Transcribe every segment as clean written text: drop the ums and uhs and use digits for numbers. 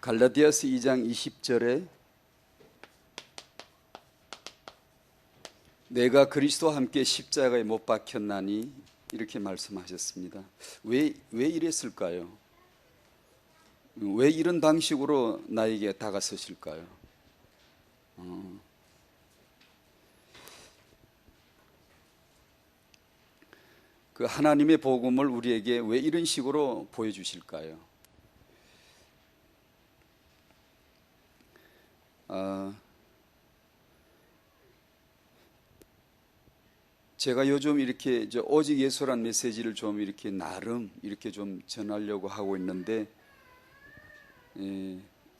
갈라디아서 2장 20절에 내가 그리스도와 함께 십자가에 못 박혔나니 이렇게 말씀하셨습니다. 왜 이랬을까요? 왜 이런 방식으로 나에게 다가서실까요? 그 하나님의 복음을 우리에게 왜 이런 식으로 보여주실까요? 제가 요즘 이렇게 오직 예수란 메시지를 좀 이렇게 나름 이렇게 좀 전하려고 하고 있는데,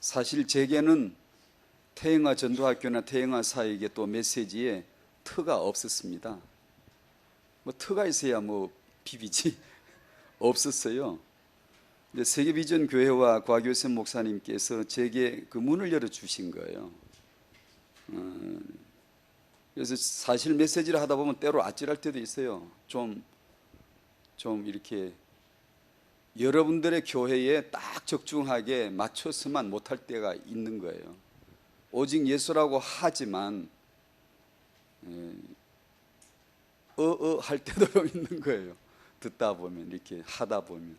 사실 제게는 태영아 전도학교나 태영아 사역의 또 메시지에 터가 없었습니다. 뭐 터가 있어야 뭐 비비지 없었어요. 근데 세계비전 교회와 곽교선 목사님께서 제게 그 문을 열어 주신 거예요. 그래서 사실 메시지를 하다 보면 때로 아찔할 때도 있어요. 좀 이렇게 여러분들의 교회에 딱 적중하게 맞춰서만 못할 때가 있는 거예요. 오직 예수라고 하지만 할 때도 좀 있는 거예요. 듣다 보면, 이렇게 하다 보면.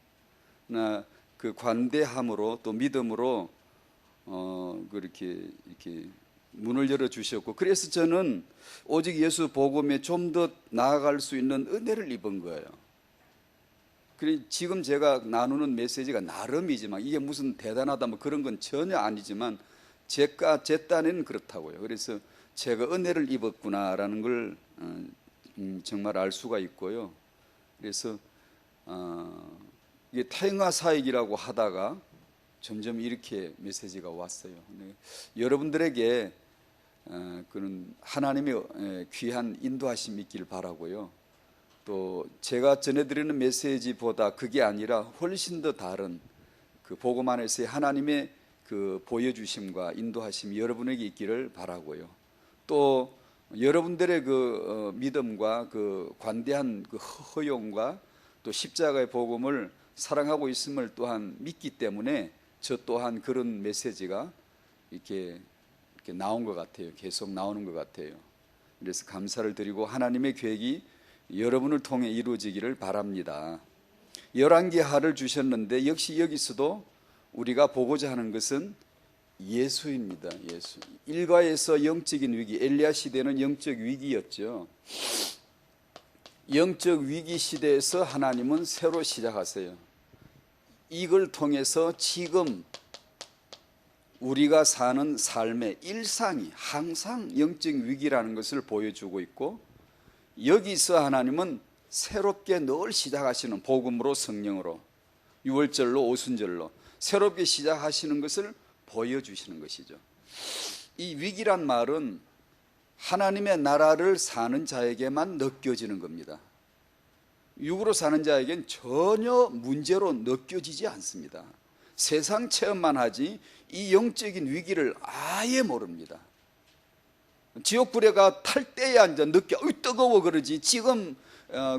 나 그 관대함으로 또 믿음으로 그렇게 이렇게 문을 열어 주셨고, 그래서 저는 오직 예수 복음에 좀 더 나아갈 수 있는 은혜를 입은 거예요. 그래서 지금 제가 나누는 메시지가 나름이지만 이게 무슨 대단하다 뭐 그런 건 전혀 아니지만 제 딴에는 그렇다고요. 그래서 제가 은혜를 입었구나라는 걸 정말 알 수가 있고요. 그래서 이게 태영아 사역이라고 하다가 점점 이렇게 메시지가 왔어요. 여러분들에게 그런 하나님의 귀한 인도하심이 있길 바라고요. 또 제가 전해드리는 메시지보다 그게 아니라 훨씬 더 다른 그 복음 안에서의 하나님의 그 보여주심과 인도하심이 여러분에게 있기를 바라고요. 또 여러분들의 그 믿음과 그 관대한 그 허용과 또 십자가의 복음을 사랑하고 있음을 또한 믿기 때문에 저 또한 그런 메시지가 이렇게 나온 것 같아요. 계속 나오는 것 같아요. 그래서 감사를 드리고 하나님의 계획이 여러분을 통해 이루어지기를 바랍니다. 11개 하를 주셨는데 역시 여기서도 우리가 보고자 하는 것은 예수입니다. 예수. 일과에서 영적인 위기, 엘리야 시대는 영적 위기였죠. 영적 위기 시대에서 하나님은 새로 시작하세요. 이걸 통해서 지금 우리가 사는 삶의 일상이 항상 영적 위기라는 것을 보여주고 있고, 여기서 하나님은 새롭게 늘 시작하시는 복음으로 성령으로 유월절로 오순절로 새롭게 시작하시는 것을 보여주시는 것이죠. 이 위기란 말은 하나님의 나라를 사는 자에게만 느껴지는 겁니다. 육으로 사는 자에겐 전혀 문제로 느껴지지 않습니다. 세상 체험만 하지 이 영적인 위기를 아예 모릅니다. 지옥불에가 탈 때에 앉아 느껴 뜨거워 그러지 지금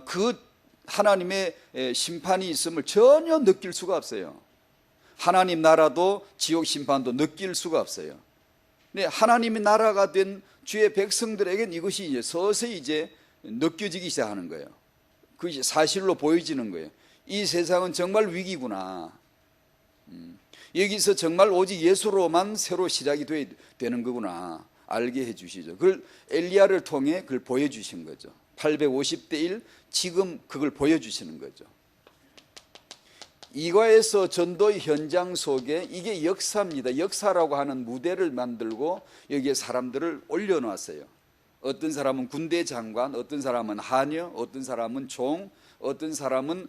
그 하나님의 심판이 있음을 전혀 느낄 수가 없어요. 하나님 나라도 지옥 심판도 느낄 수가 없어요. 근데 하나님의 나라가 된 주의 백성들에겐 이것이 이제 서서히 이제 느껴지기 시작하는 거예요. 그것이 사실로 보여지는 거예요. 이 세상은 정말 위기구나. 여기서 정말 오직 예수로만 새로 시작이 되는 거구나 알게 해주시죠. 그걸 엘리야를 통해 그걸 보여주신 거죠. 850대 1 지금 그걸 보여주시는 거죠. 이과에서 전도 현장 속에 이게 역사입니다. 역사라고 하는 무대를 만들고 여기에 사람들을 올려놨어요. 어떤 사람은 군대 장관, 어떤 사람은 하녀, 어떤 사람은 종, 어떤 사람은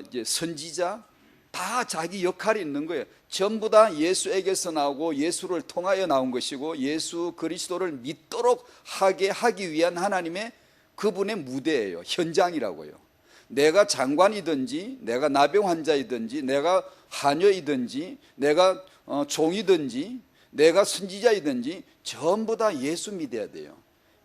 이제 선지자, 다 자기 역할이 있는 거예요. 전부 다 예수에게서 나오고 예수를 통하여 나온 것이고 예수 그리스도를 믿도록 하기 위한 하나님의 그분의 무대예요. 현장이라고요. 내가 장관이든지 내가 나병 환자이든지 내가 하녀이든지 내가 종이든지 내가 선지자이든지 전부 다 예수 믿어야 돼요.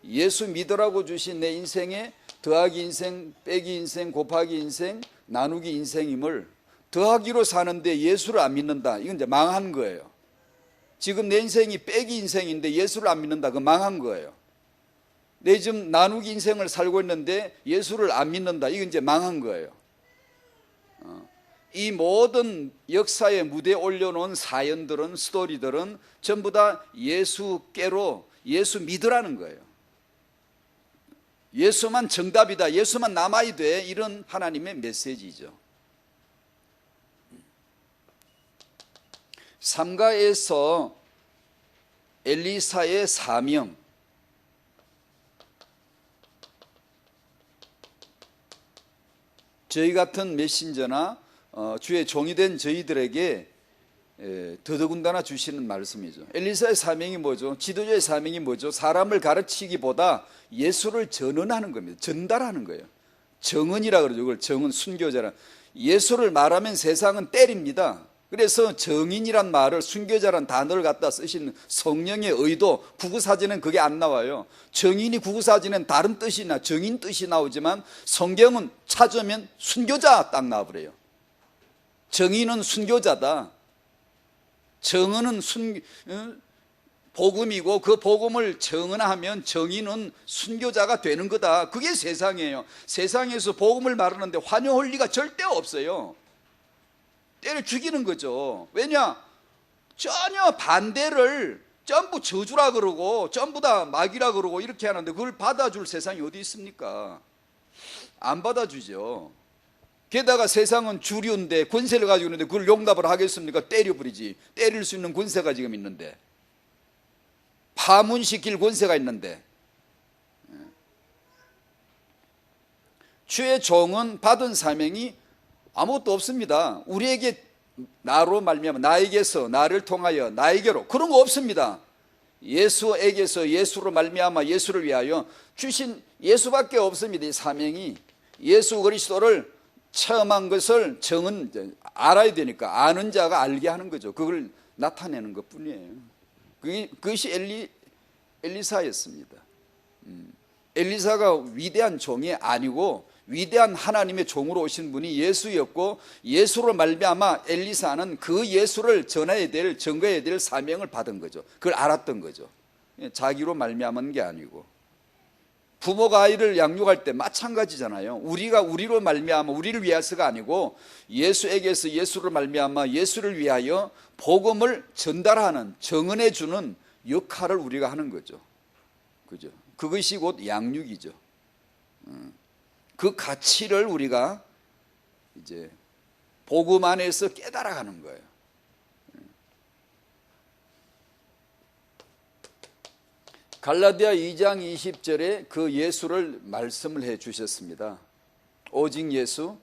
예수 믿으라고 주신 내 인생에 더하기 인생, 빼기 인생, 곱하기 인생, 나누기 인생임을 더하기로 사는데 예수를 안 믿는다. 이건 이제 망한 거예요. 지금 내 인생이 빼기 인생인데 예수를 안 믿는다. 그 망한 거예요. 내 지금 나누기 인생을 살고 있는데 예수를 안 믿는다. 이건 이제 망한 거예요. 이 모든 역사의 무대에 올려놓은 사연들은, 스토리들은 전부 다 예수께로 예수 믿으라는 거예요. 예수만 정답이다, 예수만 남아야 돼, 이런 하나님의 메시지죠. 삼가에서 엘리사의 사명, 저희 같은 메신저나 주의 종이 된 저희들에게 더더군다나 주시는 말씀이죠. 엘리사의 사명이 뭐죠? 지도자의 사명이 뭐죠? 사람을 가르치기보다 예수를 전언하는 겁니다. 전달하는 거예요. 정언이라 그러죠. 그걸 정언, 순교자라. 예수를 말하면 세상은 때립니다. 그래서 정인이란 말을, 순교자란 단어를 갖다 쓰신 성령의 의도, 구구사전엔 그게 안 나와요. 정인이 구구사전엔 다른 뜻이 정인 뜻이 나오지만 성경은 찾으면 순교자 딱 나와버려요. 정인은 순교자다. 정언은 복음이고 그 복음을 정언하면 정인은 순교자가 되는 거다. 그게 세상이에요. 세상에서 복음을 말하는데 환영할 리가 절대 없어요. 때려 죽이는 거죠. 왜냐? 전혀 반대를 전부 저주라 그러고 전부 다 마귀라 그러고 이렇게 하는데 그걸 받아줄 세상이 어디 있습니까? 안 받아주죠. 게다가 세상은 주류인데, 권세를 가지고 있는데 그걸 용납을 하겠습니까? 때려버리지. 때릴 수 있는 권세가 지금 있는데, 파문시킬 권세가 있는데. 주의 종은 받은 사명이 아무것도 없습니다. 우리에게 나로 말미암아, 나에게서, 나를 통하여, 나에게로, 그런 거 없습니다. 예수에게서, 예수로 말미암아 예수를 위하여 주신 예수밖에 없습니다. 이 사명이. 예수 그리스도를 체험한 것을 정은 알아야 되니까 아는 자가 알게 하는 거죠. 그걸 나타내는 것 뿐이에요. 그것이 엘리사였습니다. 엘리사가 위대한 종이 아니고 위대한 하나님의 종으로 오신 분이 예수였고, 예수로 말미암아 엘리사는 그 예수를 전해야 될, 증거해야 될 사명을 받은 거죠. 그걸 알았던 거죠. 자기로 말미암은 게 아니고. 부모가 아이를 양육할 때 마찬가지잖아요. 우리가 우리로 말미암아 우리를 위해서가 아니고 예수에게서 예수로 말미암아 예수를 위하여 복음을 전달하는, 정언해 주는 역할을 우리가 하는 거죠. 그죠? 그것이 곧 양육이죠. 그 가치를 우리가 이제 복음 안에서 깨달아가는 거예요. 갈라디아 2장 20절에 그 예수를 말씀을 해 주셨습니다. 오직 예수.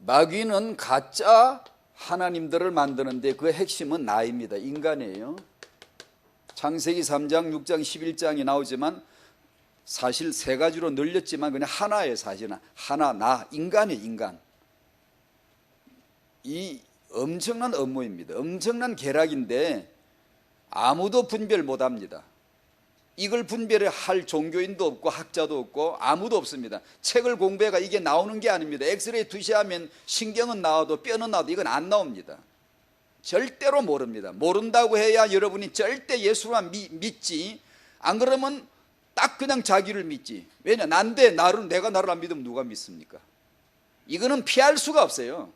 마귀는 가짜 하나님들을 만드는데 그 핵심은 나입니다. 인간이에요. 창세기 3장, 6장, 11장이 나오지만 사실 세 가지로 늘렸지만 그냥 하나예요. 사실은 하나, 나, 인간이에요. 인간. 이 엄청난 업무입니다. 엄청난 계략인데 아무도 분별 못합니다. 이걸 분별할 종교인도 없고 학자도 없고 아무도 없습니다. 책을 공부해가 이게 나오는 게 아닙니다. 엑스레이 투시하면 신경은 나와도 뼈는 나와도 이건 안 나옵니다. 절대로 모릅니다. 모른다고 해야 여러분이 절대 예수만 믿지, 안 그러면 딱 그냥 자기를 믿지. 왜냐? 난데 내가 나를 안 믿으면 누가 믿습니까? 이거는 피할 수가 없어요.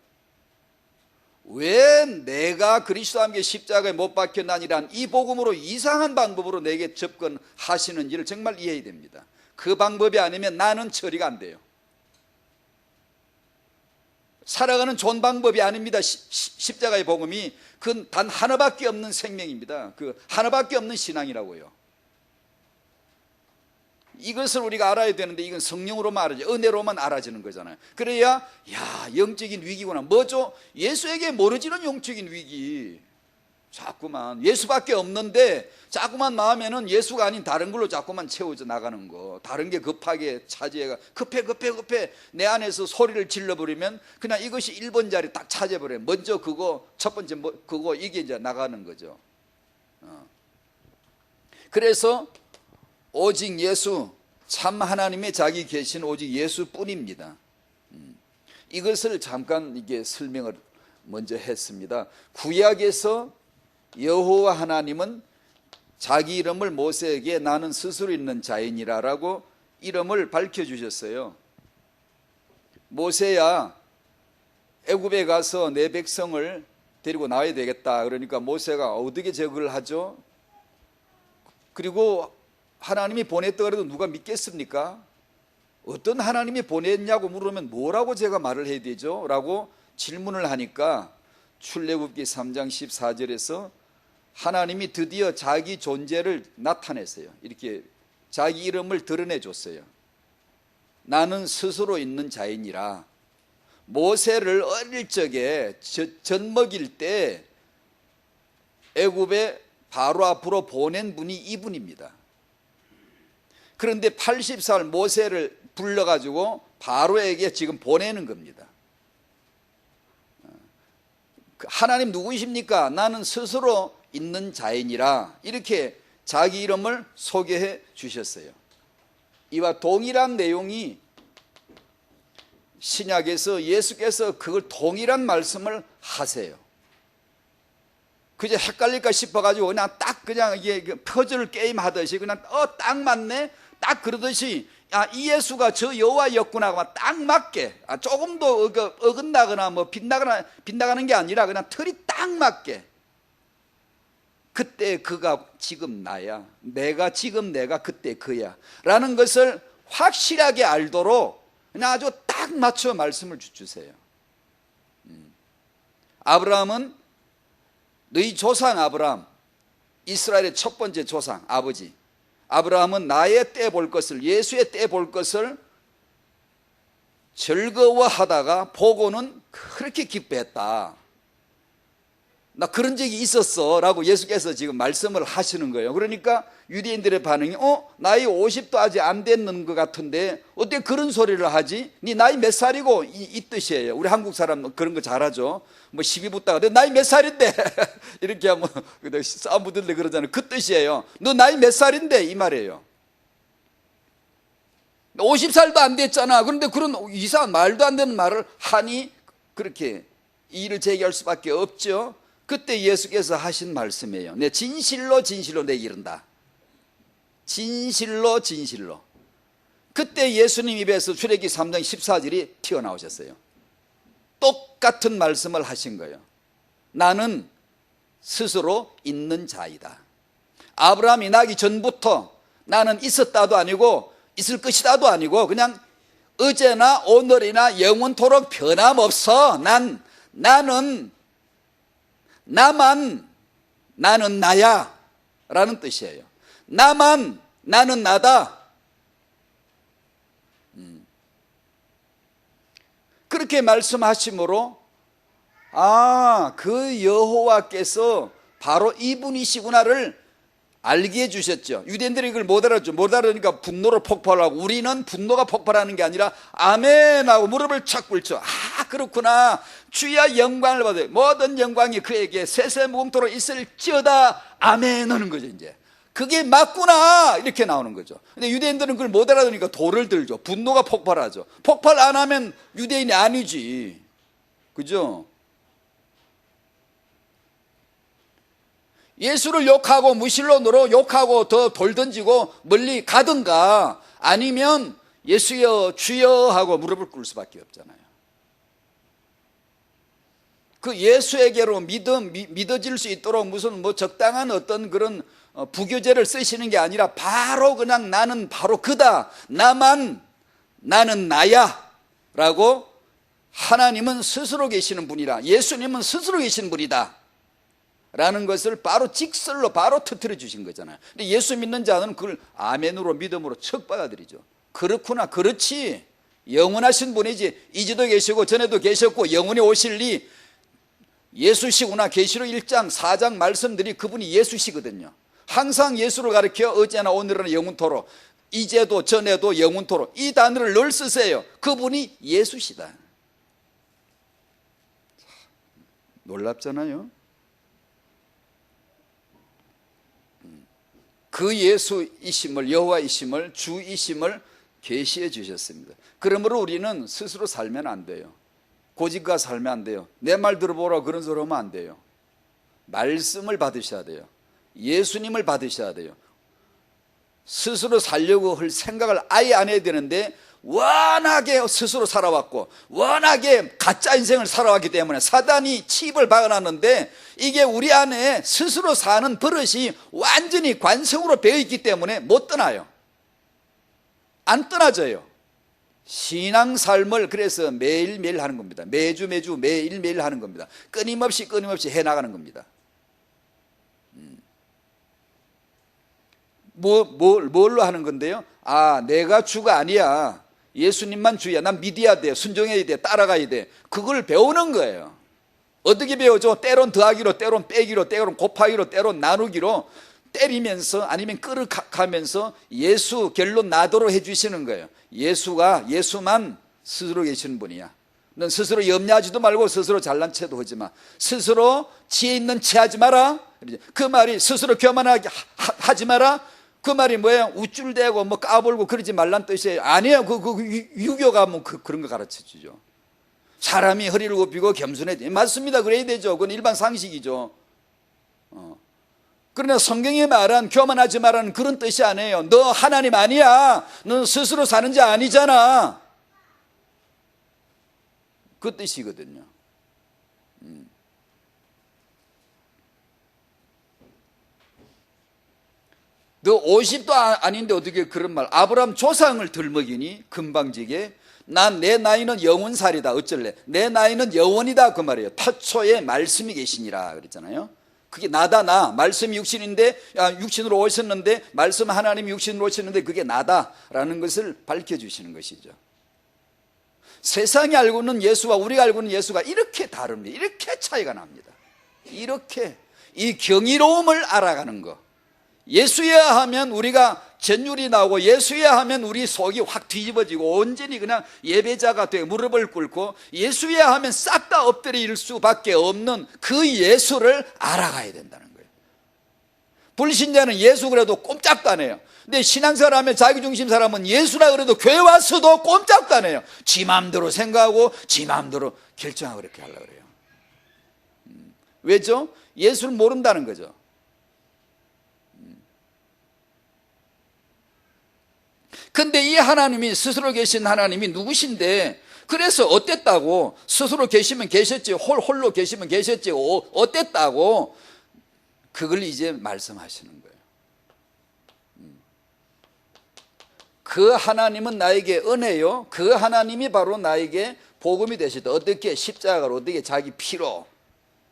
왜 내가 그리스도와 함께 십자가에 못 박혔나니란 이 복음으로 이상한 방법으로 내게 접근하시는지를 정말 이해해야 됩니다. 그 방법이 아니면 나는 처리가 안 돼요. 살아가는 좋은 방법이 아닙니다. 십자가의 복음이 그건 단 하나밖에 없는 생명입니다. 그 하나밖에 없는 신앙이라고요. 이것을 우리가 알아야 되는데 이건 성령으로만 알아져, 은혜로만 알아지는 거잖아요. 그래야 영적인 위기구나. 뭐죠? 예수에게 멀어지는 영적인 위기. 자꾸만 예수밖에 없는데 자꾸만 마음에는 예수가 아닌 다른 걸로 자꾸만 채워져 나가는 거. 다른 게 급하게 차지해가 급해 내 안에서 소리를 질러버리면 그냥 이것이 1번 자리 딱 차지해버려요. 먼저 그거, 첫 번째 그거, 이게 이제 나가는 거죠. 그래서 오직 예수, 참 하나님의 자기 계신 오직 예수뿐입니다. 이것을 잠깐 이게 설명을 먼저 했습니다. 구약에서 여호와 하나님은 자기 이름을 모세에게 나는 스스로 있는 자이니라라고 이름을 밝혀주셨어요. 모세야, 애굽에 가서 내 백성을 데리고 나와야 되겠다. 그러니까 모세가 어떻게 저걸 하죠? 그리고 하나님이 보냈다 그래도 누가 믿겠습니까? 어떤 하나님이 보냈냐고 물으면 뭐라고 제가 말을 해야 되죠? 라고 질문을 하니까 출애굽기 3장 14절에서 하나님이 드디어 자기 존재를 나타냈어요. 이렇게 자기 이름을 드러내 줬어요. 나는 스스로 있는 자이니라. 모세를 어릴 적에 젖 먹일 때 애굽에 바로 앞으로 보낸 분이 이분입니다. 그런데 80살 모세를 불러가지고 바로에게 지금 보내는 겁니다. 하나님 누구이십니까? 나는 스스로 있는 자이니라. 이렇게 자기 이름을 소개해 주셨어요. 이와 동일한 내용이 신약에서 예수께서 그걸 동일한 말씀을 하세요. 그저 헷갈릴까 싶어가지고 그냥 이게 퍼즐 게임 하듯이 그냥 딱 맞네? 딱 그러듯이 이 예수가 저 여호와였구나 딱 맞게 조금도 어긋나거나 뭐 빗나가는 게 아니라 그냥 틀이 딱 맞게 그때 그가 지금 나야, 내가 지금 내가 그때 그야 라는 것을 확실하게 알도록 그냥 아주 딱 맞춰 말씀을 주세요. 아브라함은 너희 조상 아브라함, 이스라엘의 첫 번째 조상 아버지 아브라함은 나의 때 볼 것을, 예수의 때 볼 것을 즐거워하다가 보고는 그렇게 기뻐했다. 나 그런 적이 있었어 라고 예수께서 지금 말씀을 하시는 거예요. 그러니까 유대인들의 반응이 나이 50도 아직 안 됐는 것 같은데 어떻게 그런 소리를 하지? 네 나이 몇 살이고? 이 뜻이에요. 우리 한국 사람 그런 거 잘하죠. 뭐 시비 붙다가 너 나이 몇 살인데 이렇게 하면 싸움 붙을 때 그러잖아요. 그 뜻이에요. 너 나이 몇 살인데 이 말이에요. 50살도 안 됐잖아. 그런데 그런 이상한 말도 안 되는 말을 하니 그렇게 이의를 제기할 수밖에 없죠. 그때 예수께서 하신 말씀이에요. 내 진실로 진실로 내게 이른다. 진실로 진실로. 그때 예수님 입에서 출애굽기 3장 14절이 튀어나오셨어요. 똑같은 말씀을 하신 거예요. 나는 스스로 있는 자이다. 아브라함이 나기 전부터 나는 있었다도 아니고 있을 것이다도 아니고 그냥 어제나 오늘이나 영원토록 변함없어. 나는 나야 라는 뜻이에요. 나는 나다. 그렇게 말씀하심으로 그 여호와께서 바로 이분이시구나를 알게 해주셨죠. 유대인들이 이걸 못 알았죠. 못 알으니까 분노로 폭발하고 우리는 분노가 폭발하는 게 아니라 아멘 하고 무릎을 착 꿇죠. 그렇구나. 주야 영광을 받아요. 모든 영광이 그에게 세세무궁토록 있을지어다 아멘 하는 거죠. 이제 그게 맞구나 이렇게 나오는 거죠. 근데 유대인들은 그걸 못 알아들으니까 돌을 들죠. 분노가 폭발하죠. 폭발 안 하면 유대인이 아니지. 그죠? 예수를 욕하고 무신론으로 욕하고 더 돌 던지고 멀리 가든가 아니면 예수여 주여 하고 무릎을 꿇을 수밖에 없잖아요. 그 예수에게로 믿어질 수 있도록 무슨 뭐 적당한 어떤 그런 부교재를 쓰시는 게 아니라 바로 그냥 나는 바로 그다. 나는 나야 라고 하나님은 스스로 계시는 분이라, 예수님은 스스로 계신 분이다 라는 것을 바로 직설로 바로 터뜨려 주신 거잖아요. 근데 예수 믿는 자는 그걸 아멘으로 믿음으로 척 받아들이죠. 그렇구나, 그렇지, 영원하신 분이지. 이제도 계시고 전에도 계셨고 영원히 오실리 예수시구나. 계시록 1장 4장 말씀들이 그분이 예수시거든요. 항상 예수를 가리켜 어제나 오늘은 영원토록, 이제도 전에도 영원토록 이 단어를 늘 쓰세요. 그분이 예수시다. 놀랍잖아요. 그 예수이심을, 여호와이심을, 주이심을 계시해 주셨습니다. 그러므로 우리는 스스로 살면 안 돼요. 고집과 살면 안 돼요. 내 말 들어보라 그런 소리 하면 안 돼요. 말씀을 받으셔야 돼요. 예수님을 받으셔야 돼요. 스스로 살려고 할 생각을 아예 안 해야 되는데 워낙에 스스로 살아왔고 워낙에 가짜 인생을 살아왔기 때문에 사단이 칩을 박아놨는데 이게 우리 안에 스스로 사는 버릇이 완전히 관성으로 배어있기 때문에 못 떠나요. 안 떠나져요. 신앙 삶을 그래서 매일매일 하는 겁니다. 매주 매일매일 하는 겁니다. 끊임없이 해나가는 겁니다. 뭘로 하는 건데요? 내가 주가 아니야. 예수님만 주야. 난 믿어야 돼. 순종해야 돼. 따라가야 돼. 그걸 배우는 거예요. 어떻게 배우죠? 때론 더하기로, 때론 빼기로, 때론 곱하기로, 때론 나누기로 때리면서 아니면 끌어가면서 예수 결론 나도록 해주시는 거예요. 예수만 스스로 계시는 분이야. 넌 스스로 염려하지도 말고 스스로 잘난 체도 하지 마. 스스로 지혜 있는 체 하지 마라. 그 말이 스스로 교만하게 하지 마라. 그 말이 뭐예요? 우쭐대고 뭐 까불고 그러지 말란 뜻이에요. 아니에요. 유교가 뭐 그런 거 가르쳐 주죠. 사람이 허리를 굽히고 겸손해야 돼. 맞습니다. 그래야 되죠. 그건 일반 상식이죠. 그러나 성경이 말한 교만하지 말라는 그런 뜻이 아니에요. 너 하나님 아니야. 너 스스로 사는 자 아니잖아. 그 뜻이거든요. 너 50도 아닌데 어떻게 그런 말. 아브라함 조상을 들먹이니 금방지게 내 나이는 영원살이다. 어쩔래. 내 나이는 영원이다. 그 말이에요. 태초에 말씀이 계시니라 그랬잖아요. 그게 나다. 말씀이 육신인데 육신으로 오셨는데 말씀 하나님이 육신으로 오셨는데 그게 나다라는 것을 밝혀주시는 것이죠. 세상이 알고 있는 예수와 우리가 알고 있는 예수가 이렇게 다릅니다. 이렇게 차이가 납니다. 이렇게 이 경이로움을 알아가는 거. 예수여야 하면 우리가 전율이 나오고 예수여야 하면 우리 속이 확 뒤집어지고 온전히 그냥 예배자가 되고 무릎을 꿇고 예수여야 하면 싹 다 엎드릴 수밖에 없는 그 예수를 알아가야 된다는 거예요. 불신자는 예수 그래도 꼼짝도 안 해요. 근데 신앙생활 하면 자기중심 사람은 예수라 그래도 교회 와서도 꼼짝도 안 해요. 지 마음대로 생각하고 지 마음대로 결정하고 그렇게 하려고 그래요. 왜죠? 예수를 모른다는 거죠. 근데 이 하나님이 스스로 계신 하나님이 누구신데 그래서 어땠다고 스스로 계시면 계셨지 홀로 계시면 계셨지 어땠다고 그걸 이제 말씀하시는 거예요. 그 하나님은 나에게 은혜요. 그 하나님이 바로 나에게 복음이 되셨다. 어떻게 십자가로 어떻게 자기 피로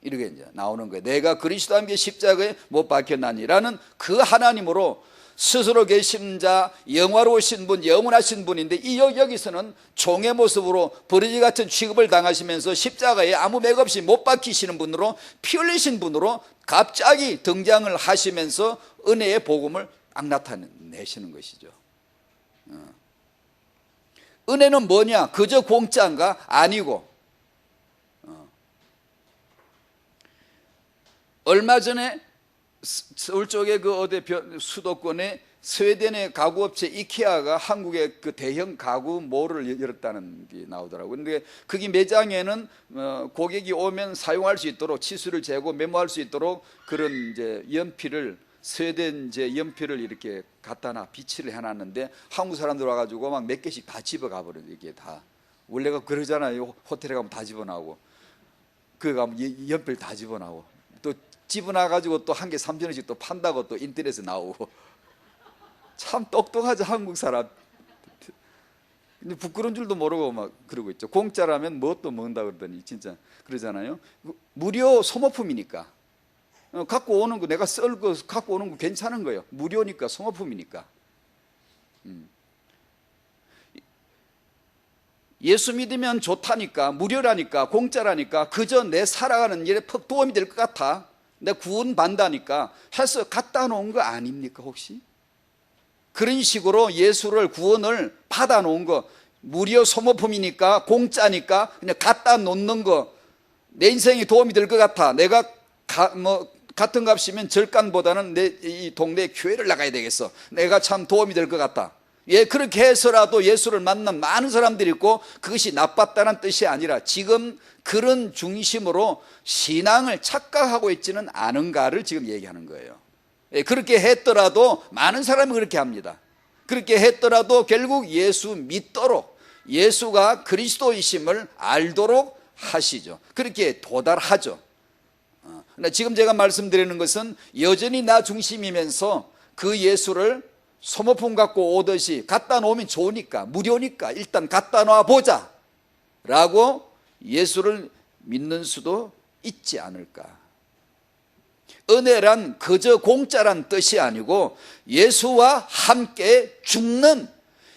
이렇게 이제 나오는 거예요. 내가 그리스도와 함께 십자가에 못 박혔나니라는 그 하나님으로 스스로 계신 자, 영화로우신 분, 영원하신 분인데 이 여기서는 종의 모습으로 버러지 같은 취급을 당하시면서 십자가에 아무 맥 없이 못 박히시는 분으로 피 흘리신 분으로 갑자기 등장을 하시면서 은혜의 복음을 딱 나타내시는 것이죠. 은혜는 뭐냐? 그저 공짜인가? 아니고 얼마 전에 서울 쪽에 그 어디 수도권에 스웨덴의 가구업체 이케아가 한국의 그 대형 가구몰을 열었다는 게 나오더라고요. 근데 거기 매장에는 고객이 오면 사용할 수 있도록 치수를 재고 메모할 수 있도록 그런 이제 연필을 스웨덴 이제 연필을 이렇게 갖다놔 비치를 해놨는데 한국 사람들 와가지고 막 몇 개씩 다 집어가 버려. 이게 다 원래가 그러잖아요. 호텔에 가면 다 집어나오고 그 가면 연필 다 집어나오고 또 집어놔가지고 또 한 개 3,000원씩 또 판다고 또 인터넷에 나오고 참 똑똑하죠 한국 사람. 근데 부끄러운 줄도 모르고 막 그러고 있죠. 공짜라면 뭣도 먹는다 그러더니 진짜 그러잖아요. 무료 소모품이니까 갖고 오는 거 내가 썰고 갖고 오는 거 괜찮은 거예요. 무료니까 소모품이니까. 예수 믿으면 좋다니까 무료라니까 공짜라니까 그저 내 살아가는 일에 퍽 도움이 될 것 같아. 내 구원 받는다니까 해서 갖다 놓은 거 아닙니까 혹시? 그런 식으로 예수를 구원을 받아 놓은 거 무료 소모품이니까 공짜니까 그냥 갖다 놓는 거 내 인생에 도움이 될 것 같아. 내가 같은 값이면 절간보다는 내 이 동네 교회를 나가야 되겠어. 내가 참 도움이 될 것 같다. 예, 그렇게 해서라도 예수를 만난 많은 사람들이 있고 그것이 나빴다는 뜻이 아니라 지금 그런 중심으로 신앙을 착각하고 있지는 않은가를 지금 얘기하는 거예요. 예, 그렇게 했더라도 많은 사람이 그렇게 합니다. 그렇게 했더라도 결국 예수 믿도록 예수가 그리스도이심을 알도록 하시죠. 그렇게 도달하죠. 근데 지금 제가 말씀드리는 것은 여전히 나 중심이면서 그 예수를 소모품 갖고 오듯이 갖다 놓으면 좋으니까 무료니까 일단 갖다 놔 보자 라고 예수를 믿는 수도 있지 않을까. 은혜란 그저 공짜란 뜻이 아니고 예수와 함께 죽는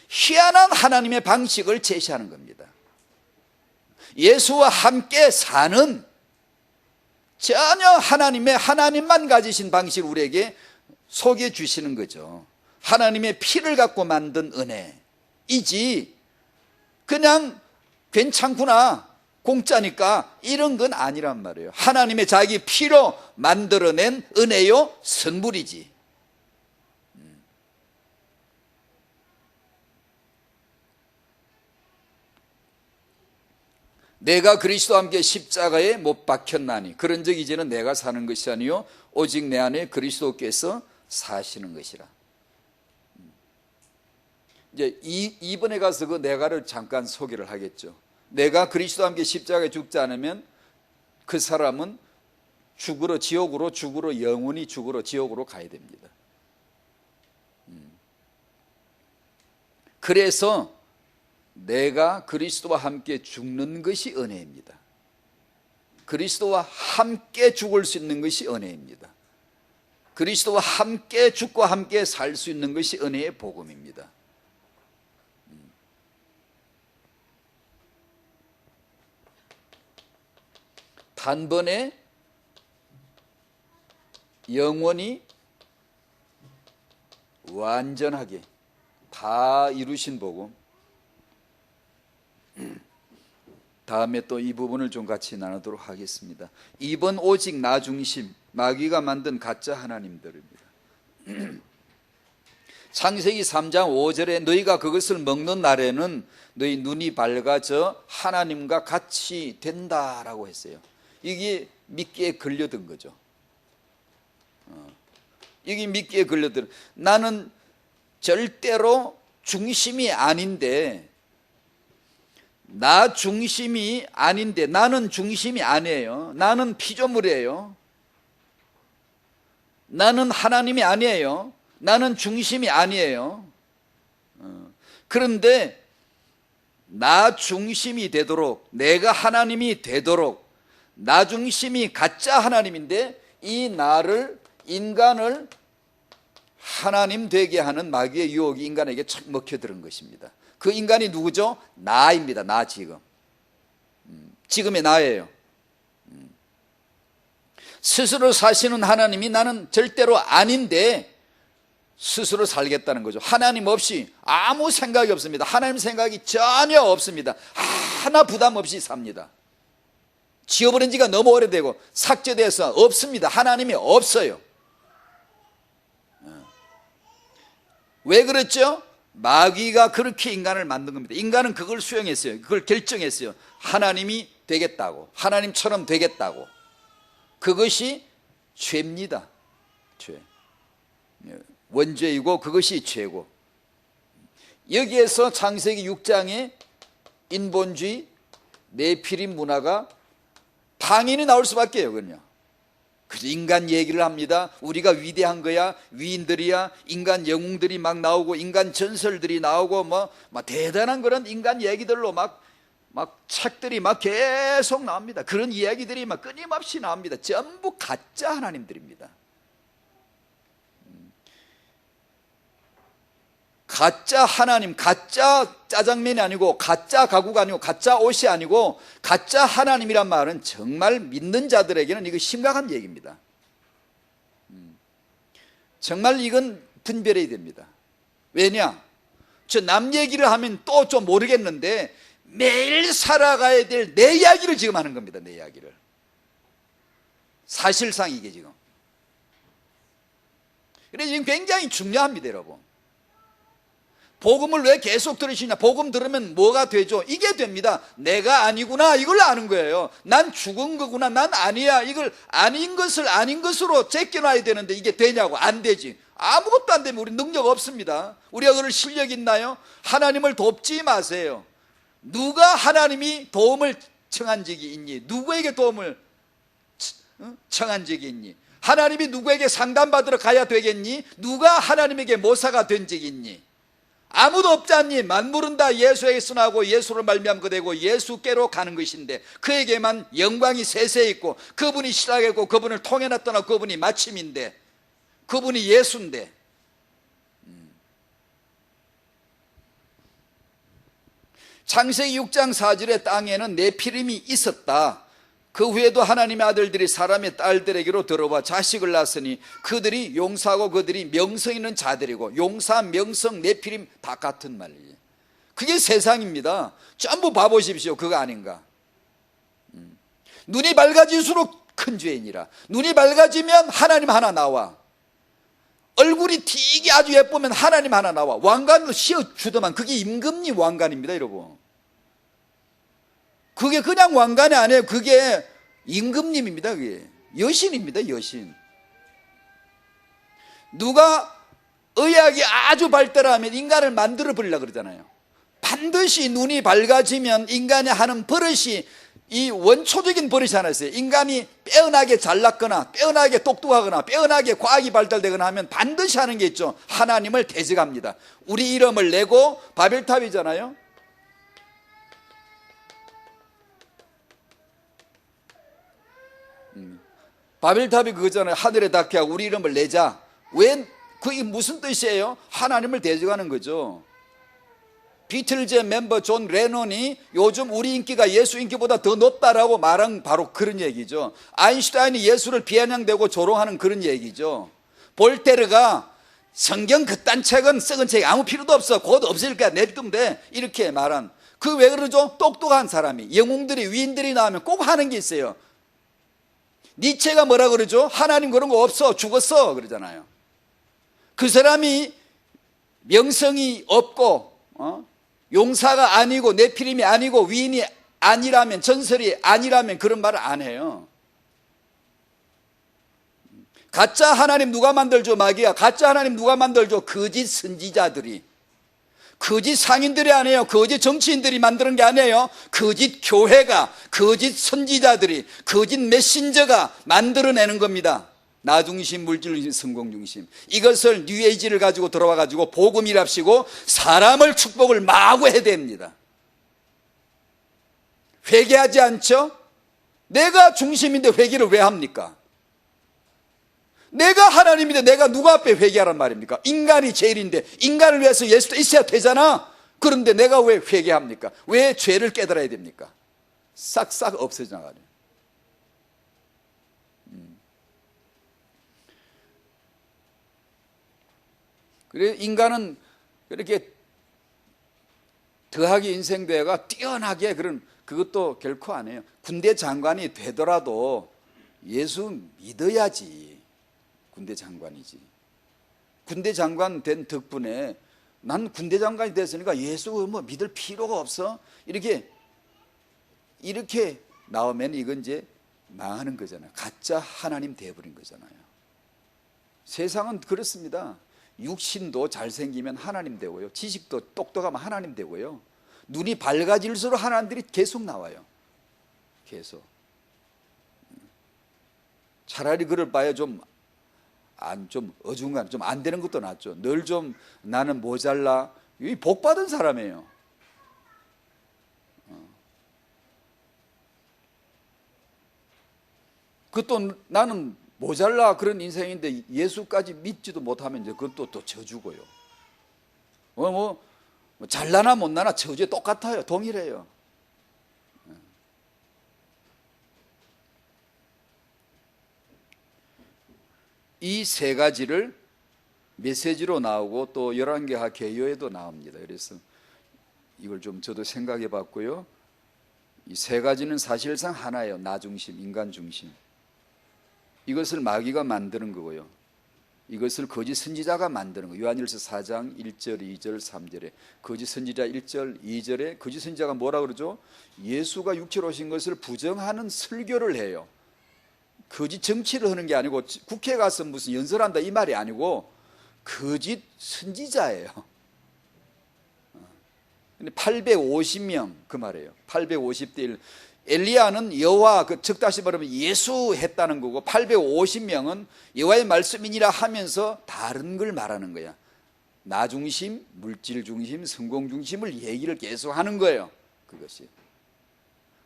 희한한 하나님의 방식을 제시하는 겁니다. 예수와 함께 사는 전혀 하나님만 가지신 방식을 우리에게 소개해 주시는 거죠. 하나님의 피를 갖고 만든 은혜이지 그냥 괜찮구나 공짜니까 이런 건 아니란 말이에요. 하나님의 자기 피로 만들어낸 은혜요 선물이지. 내가 그리스도와 함께 십자가에 못 박혔나니 그런즉 이제는 내가 사는 것이 아니요 오직 내 안에 그리스도께서 사시는 것이라. 이제 2번에 가서 그 내가를 잠깐 소개를 하겠죠. 내가 그리스도와 함께 십자가에 죽지 않으면 그 사람은 지옥으로 영원히 죽으러 지옥으로 가야 됩니다. 그래서 내가 그리스도와 함께 죽는 것이 은혜입니다. 그리스도와 함께 죽을 수 있는 것이 은혜입니다. 그리스도와 함께 죽고 함께 살 수 있는 것이 은혜의 복음입니다. 단번에 영원히 완전하게 다 이루신 복음. 다음에 또 이 부분을 좀 같이 나누도록 하겠습니다. 2번 오직 나 중심, 마귀가 만든 가짜 하나님들입니다. 창세기 3장 5절에 너희가 그것을 먹는 날에는 너희 눈이 밝아져 하나님과 같이 된다라고 했어요. 이게 미끼에 걸려든 거죠. 이게 미끼에 걸려든. 나는 절대로 중심이 아닌데 나 중심이 아닌데 나는 중심이 아니에요. 나는 피조물이에요. 나는 하나님이 아니에요. 나는 중심이 아니에요. 그런데 나 중심이 되도록 내가 하나님이 되도록 나 중심이 가짜 하나님인데 이 나를 인간을 하나님 되게 하는 마귀의 유혹이 인간에게 착 먹혀들은 것입니다. 그 인간이 누구죠? 나입니다. 나 지금의 나예요. 스스로 사시는 하나님이 나는 절대로 아닌데 스스로 살겠다는 거죠. 하나님 없이 아무 생각이 없습니다. 하나님 생각이 전혀 없습니다. 하나 부담 없이 삽니다. 지워버린 지가 너무 오래되고 삭제돼서 없습니다. 하나님이 없어요. 왜 그랬죠? 마귀가 그렇게 인간을 만든 겁니다. 인간은 그걸 수용했어요. 그걸 결정했어요. 하나님이 되겠다고, 하나님처럼 되겠다고. 그것이 죄입니다. 죄. 원죄이고 그것이 죄고. 여기에서 창세기 6장에 인본주의, 네피림 문화가 당연히 나올 수밖에 없거든요. 그래서 인간 얘기를 합니다. 우리가 위대한 거야, 위인들이야, 인간 영웅들이 막 나오고 인간 전설들이 나오고 뭐 대단한 그런 인간 얘기들로 막 책들이 막 계속 나옵니다. 그런 이야기들이 막 끊임없이 나옵니다. 전부 가짜 하나님들입니다. 가짜 하나님, 가짜 짜장면이 아니고 가짜 가구가 아니고 가짜 옷이 아니고 가짜 하나님이란 말은 정말 믿는 자들에게는 이거 심각한 얘기입니다. 정말 이건 분별해야 됩니다. 왜냐? 저 남 얘기를 하면 또 좀 모르겠는데 매일 살아가야 될 내 이야기를 지금 하는 겁니다. 내 이야기를. 사실상 이게 지금. 그래서 지금 굉장히 중요합니다, 여러분. 복음을 왜 계속 들으시냐? 복음 들으면 뭐가 되죠? 이게 됩니다. 내가 아니구나, 이걸 아는 거예요. 난 죽은 거구나, 난 아니야. 이걸 아닌 것을 아닌 것으로 제껴놔야 되는데 이게 되냐고? 안 되지. 아무것도 안 되면 우리 능력 없습니다. 우리가 그럴 실력 있나요? 하나님을 돕지 마세요. 누가 하나님이 도움을 청한 적이 있니? 누구에게 도움을 청한 적이 있니? 하나님이 누구에게 상담받으러 가야 되겠니? 누가 하나님에게 모사가 된 적이 있니? 아무도 없잖니. 만물은 다 예수에게 쓰나고 예수를 말미암아 되고 예수께로 가는 것인데 그에게만 영광이 세세 있고 그분이 시작이고 그분을 통해 놨더나 그분이 마침인데 그분이 예수인데. 창세기 6장 4절에 땅에는 네피림이 있었다. 그 후에도 하나님의 아들들이 사람의 딸들에게로 들어와 자식을 낳았으니 그들이 용사하고 그들이 명성 있는 자들이고 용사, 명성, 네피림 다 같은 말이에요. 그게 세상입니다. 전부 봐보십시오. 그거 아닌가? 눈이 밝아질수록 큰 죄인이라. 눈이 밝아지면 하나님 하나 나와. 얼굴이 되게 아주 예쁘면 하나님 하나 나와. 왕관으로 씌워주더만 그게 임금님 왕관입니다, 여러분. 그게 그냥 왕관이 아니에요. 그게 임금님입니다. 그게 여신입니다. 여신. 누가 의학이 아주 발달하면 인간을 만들어 버리려고 그러잖아요. 반드시 눈이 밝아지면 인간이 하는 버릇이 이 원초적인 버릇이 하나 있어요. 인간이 빼어나게 잘났거나 빼어나게 똑똑하거나 빼어나게 과학이 발달되거나 하면 반드시 하는 게 있죠. 하나님을 대적합니다. 우리 이름을 내고 바벨탑이잖아요. 바벨탑이 그거잖아요. 하늘에 닿게 하고 우리 이름을 내자. 왜? 그게 무슨 뜻이에요? 하나님을 대적하는 거죠. 비틀즈 멤버 존 레논이 요즘 우리 인기가 예수 인기보다 더 높다라고 말한 바로 그런 얘기죠. 아인슈타인이 예수를 비아냥대고 조롱하는 그런 얘기죠. 볼테르가 성경 그딴 책은 썩은 책 아무 필요도 없어. 곧 없을 거야. 냅두면 돼. 이렇게 말한. 그 왜 그러죠? 똑똑한 사람이 영웅들이 위인들이 나오면 꼭 하는 게 있어요. 니체가 뭐라 그러죠? 하나님 그런 거 없어. 죽었어. 그러잖아요. 그 사람이 명성이 없고 용사가 아니고 네피림이 아니고 위인이 아니라면 전설이 아니라면 그런 말을 안 해요. 가짜 하나님 누가 만들죠? 마귀야. 가짜 하나님 누가 만들죠? 거짓 선지자들이. 거짓 상인들이 아니에요. 거짓 정치인들이 만드는 게 아니에요. 거짓 교회가, 거짓 선지자들이, 거짓 메신저가 만들어내는 겁니다. 나 중심, 물질 중심, 성공 중심. 이것을 뉴에이지를 가지고 들어와 가지고 복음이랍시고 사람을 축복을 마구 해야 됩니다. 회개하지 않죠? 내가 중심인데 회개를 왜 합니까? 내가 하나님인데 내가 누구 앞에 회개하란 말입니까? 인간이 제일인데 인간을 위해서 예수도 있어야 되잖아. 그런데 내가 왜 회개합니까? 왜 죄를 깨달아야 됩니까? 싹싹 없어져 나가죠. 그래 인간은 그렇게 더하기 인생대회가 뛰어나게 그런 그것도 결코 아니에요. 군대 장관이 되더라도 예수 믿어야지. 군대 장관이지. 군대 장관 된 덕분에 난 군대 장관이 됐으니까 예수 뭐 믿을 필요가 없어. 이렇게 나오면 이건 이제 망하는 거잖아요. 가짜 하나님 돼버린 거잖아요. 세상은 그렇습니다. 육신도 잘생기면 하나님 되고요. 지식도 똑똑하면 하나님 되고요. 눈이 밝아질수록 하나님들이 계속 나와요. 계속. 차라리 그럴 바에 좀 어중간, 좀 안 되는 것도 낫죠. 늘 좀 나는 모자라. 이 복 받은 사람이에요. 그것도 나는 모자라 그런 인생인데 예수까지 믿지도 못하면 이제 그것도 또 저주고요. 잘나나 못나나 저주에 똑같아요. 동일해요. 이 세 가지를 메시지로 나오고 또 11개하 개요에도 나옵니다. 그래서 이걸 좀 저도 생각해 봤고요. 이 세 가지는 사실상 하나예요. 나 중심, 인간 중심. 이것을 마귀가 만드는 거고요. 이것을 거짓 선지자가 만드는 거예요. 요한일서 4장 1절, 2절, 3절에 거짓 선지자 1절, 2절에 거짓 선지자가 뭐라 그러죠? 예수가 육체로 오신 것을 부정하는 설교를 해요. 거짓 정치를 하는 게 아니고 국회에 가서 무슨 연설한다 이 말이 아니고 거짓 선지자예요. 근데 850명 그 말이에요. 850대 1. 엘리야는 여호와 즉 다시 말하면 예수 했다는 거고 850명은 여호와의 말씀이니라 하면서 다른 걸 말하는 거야. 나 중심, 물질 중심, 성공 중심을 얘기를 계속 하는 거예요. 그것이.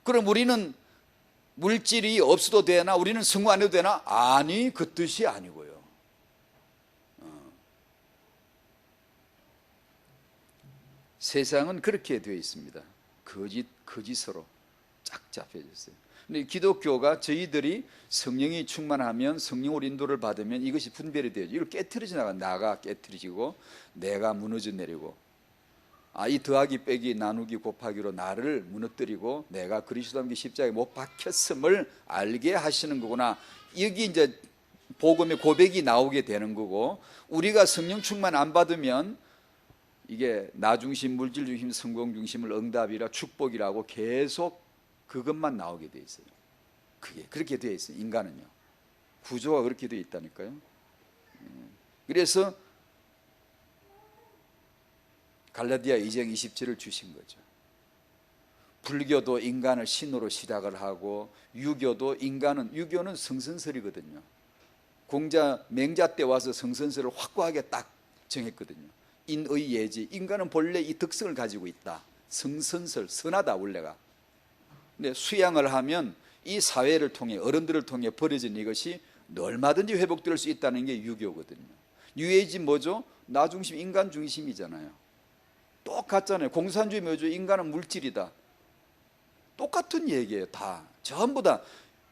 그럼 우리는 물질이 없어도 되나? 우리는 성공 안 해도 되나? 아니, 그 뜻이 아니고요. 세상은 그렇게 되어 있습니다. 거짓으로 쫙 잡혀졌어요. 근데 기독교가 저희들이 성령이 충만하면 성령으로 인도를 받으면 이것이 분별이 되죠. 이걸 깨트려져 나가. 나가 깨트려지고 내가 무너져 내리고 이 더하기 빼기 나누기 곱하기로 나를 무너뜨리고 내가 그리스도 함께 십자가에 못 박혔음을 알게 하시는 거구나. 여기 이제 복음의 고백이 나오게 되는 거고 우리가 성령 충만 안 받으면 이게 나 중심, 물질 중심, 성공 중심을 응답이라 축복이라고 계속 그것만 나오게 돼 있어요. 그게 그렇게 돼 있어요. 인간은요. 구조가 그렇게 돼 있다니까요. 그래서 갈라디아 2장 20절을 주신 거죠. 불교도 인간을 신으로 시작을 하고 유교는 성선설이거든요. 공자 맹자 때 와서 성선설을 확고하게 딱 정했거든요. 인의 예지. 인간은 본래 이 특성을 가지고 있다. 성선설, 선하다 원래가. 근데 수양을 하면 이 사회를 통해 어른들을 통해 버려진 이것이 얼마든지 회복될 수 있다는 게 유교거든요. 유해지 뭐죠? 나 중심, 인간 중심이잖아요. 똑같잖아요. 공산주의 뭐죠? 인간은 물질이다. 똑같은 얘기예요. 다 전부 다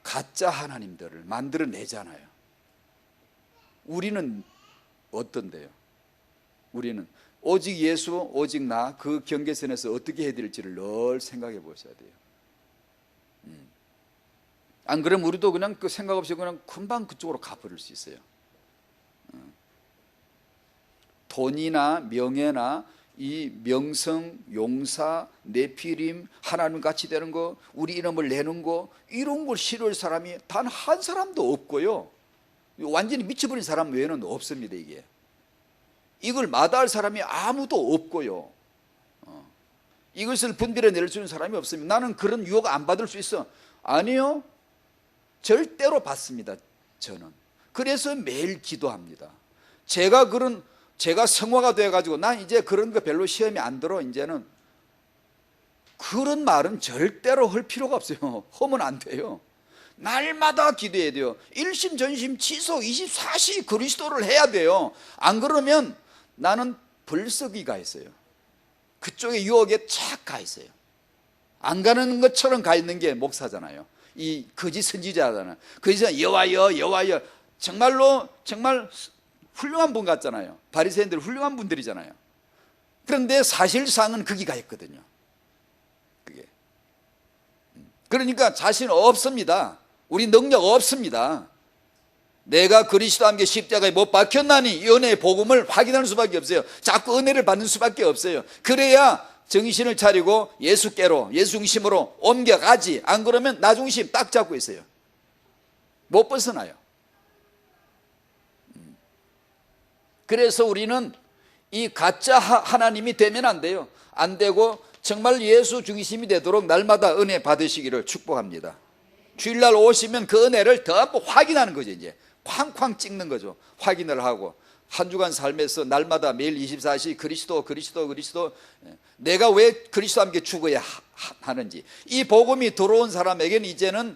가짜 하나님들을 만들어내잖아요. 우리는 어떤데요? 우리는 오직 예수, 오직 나, 그 경계선에서 어떻게 해야 될지를 늘 생각해 보셔야 돼요. 안 그러면 우리도 그냥 그 생각 없이 그냥 금방 그쪽으로 가버릴 수 있어요. 돈이나 명예나 이 명성, 용사, 네피림, 하나님 같이 되는 거, 우리 이름을 내는 거, 이런 걸 싫어할 사람이 단 한 사람도 없고요. 완전히 미쳐버린 사람 외에는 없습니다. 이걸 마다할 사람이 아무도 없고요. 이것을 분별해 낼 수 있는 사람이 없습니다. 나는 그런 유혹 안 받을 수 있어. 아니요. 절대로 받습니다. 저는. 그래서 매일 기도합니다. 제가 성화가 돼가지고 난 이제 그런 거 별로 시험이 안 들어. 이제는 그런 말은 절대로 할 필요가 없어요. 하면 안 돼요. 날마다 기도해야 돼요. 일심 전심 지속 24시 그리스도를 해야 돼요. 안 그러면 나는 벌썩이가 있어요. 그쪽에 유혹에 착 가 있어요. 안 가는 것처럼 가 있는 게 목사잖아요. 이 거짓 선지자잖아요. 거짓 여호와여 정말로 정말 훌륭한 분 같잖아요. 바리새인들 훌륭한 분들이잖아요. 그런데 사실상은 거기가 있거든요. 그게. 그러니까 자신 없습니다. 우리 능력 없습니다. 내가 그리스도와 함께 십자가에 못 박혔나니 이 은혜의 복음을 확인하는 수밖에 없어요. 자꾸 은혜를 받는 수밖에 없어요. 그래야 정신을 차리고 예수께로, 예수 중심으로 옮겨가지. 안 그러면 나 중심 딱 잡고 있어요. 못 벗어나요. 그래서 우리는 이 가짜 하나님이 되면 안 돼요. 안 되고 정말 예수 중심이 되도록 날마다 은혜 받으시기를 축복합니다. 주일날 오시면 그 은혜를 더 확인하는 거죠. 이제 쾅쾅 찍는 거죠. 확인을 하고 한 주간 삶에서 날마다 매일 24시 그리스도 내가 왜 그리스도와 함께 죽어야 하는지 이 복음이 들어온 사람에게는 이제는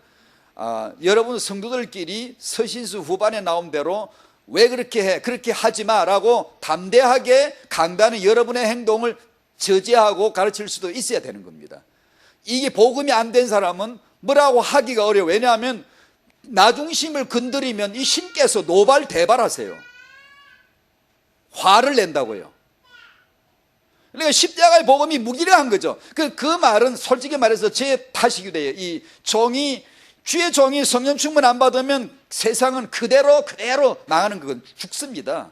여러분 성도들끼리 서신수 후반에 나온 대로 왜 그렇게 해? 그렇게 하지 마라고 담대하게 강단의 여러분의 행동을 저지하고 가르칠 수도 있어야 되는 겁니다. 이게 복음이 안 된 사람은 뭐라고 하기가 어려워요. 왜냐하면 나 중심을 건드리면 이 신께서 노발대발하세요. 화를 낸다고요. 그러니까 십자가의 복음이 무기력한 거죠. 그 말은 솔직히 말해서 제 탓이기도 해요. 이 종이 주의 종이 성령 충만 안 받으면 세상은 그대로 망하는, 그건 죽습니다.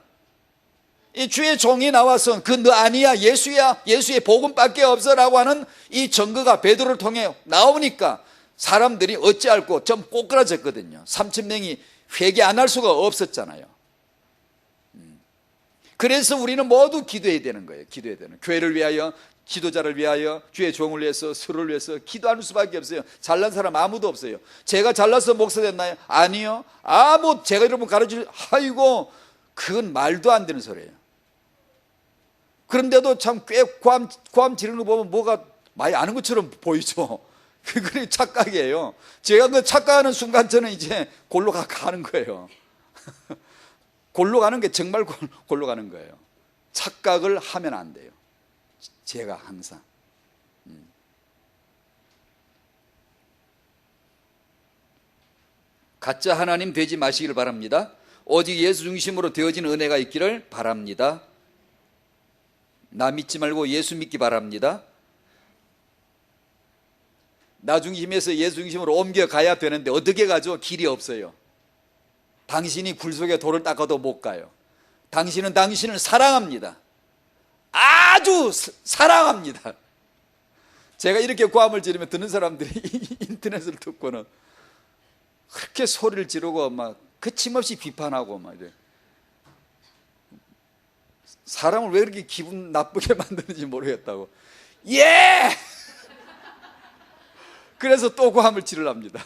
이 주의 종이 나와서 그 너 아니야, 예수야, 예수의 복음밖에 없어라고 하는 이 증거가 베드로를 통해 나오니까 사람들이 어찌할꼬 좀 꼬꾸라졌거든요. 3,000명이 회개 안 할 수가 없었잖아요. 그래서 우리는 모두 기도해야 되는 거예요. 기도해야 되는, 교회를 위하여, 지도자를 위하여, 주의 종을 위해서, 서로를 위해서 기도하는 수밖에 없어요. 잘난 사람 아무도 없어요. 제가 잘나서 목사 됐나요? 아니요. 제가 여러분 가르칠, 아이고, 그건 말도 안 되는 소리예요. 그런데도 참 꽤 고함 지르는 거 보면 뭐가 많이 아는 것처럼 보이죠. 그게 착각이에요. 제가 그 착각하는 순간 저는 이제 골로 가는 거예요. 골로 가는 게 정말 골로 가는 거예요. 착각을 하면 안 돼요. 제가 항상. 가짜 하나님 되지 마시길 바랍니다. 오직 예수 중심으로 되어진 은혜가 있기를 바랍니다. 나 믿지 말고 예수 믿기 바랍니다. 나 중심에서 예수 중심으로 옮겨가야 되는데 어떻게 가죠? 길이 없어요. 당신이 굴 속에 돌을 닦아도 못 가요. 당신은 당신을 사랑합니다. 아주 사랑합니다. 제가 이렇게 고함을 지르면 듣는 사람들이 인터넷을 듣고는 그렇게 소리를 지르고 막 거침없이 비판하고 막 이래. 사람을 왜 그렇게 기분 나쁘게 만드는지 모르겠다고. 예! 그래서 또 고함을 지르랍니다.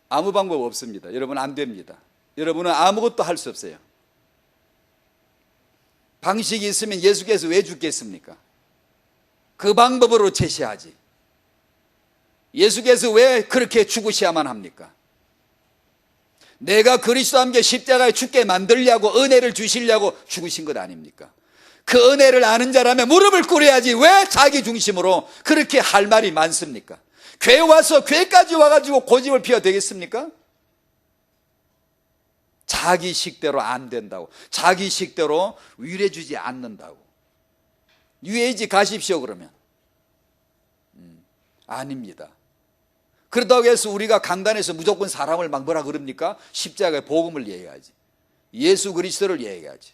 아무 방법 없습니다. 여러분 안 됩니다. 여러분은 아무것도 할 수 없어요. 방식이 있으면 예수께서 왜 죽겠습니까? 그 방법으로 제시하지. 예수께서 왜 그렇게 죽으셔야만 합니까? 내가 그리스도와 함께 십자가에 죽게 만들려고, 은혜를 주시려고 죽으신 것 아닙니까? 그 은혜를 아는 자라면 무릎을 꿇어야지 왜 자기 중심으로 그렇게 할 말이 많습니까? 교회 와서, 교회까지 와가지고 고집을 피워야 되겠습니까? 자기 식대로 안 된다고, 자기 식대로 위로해 주지 않는다고. 유해지 가십시오 그러면. 아닙니다. 그렇다고 해서 우리가 강단에서 무조건 사람을 막 뭐라 그럽니까? 십자가의 복음을 얘기하지. 예수 그리스도를 얘기하지.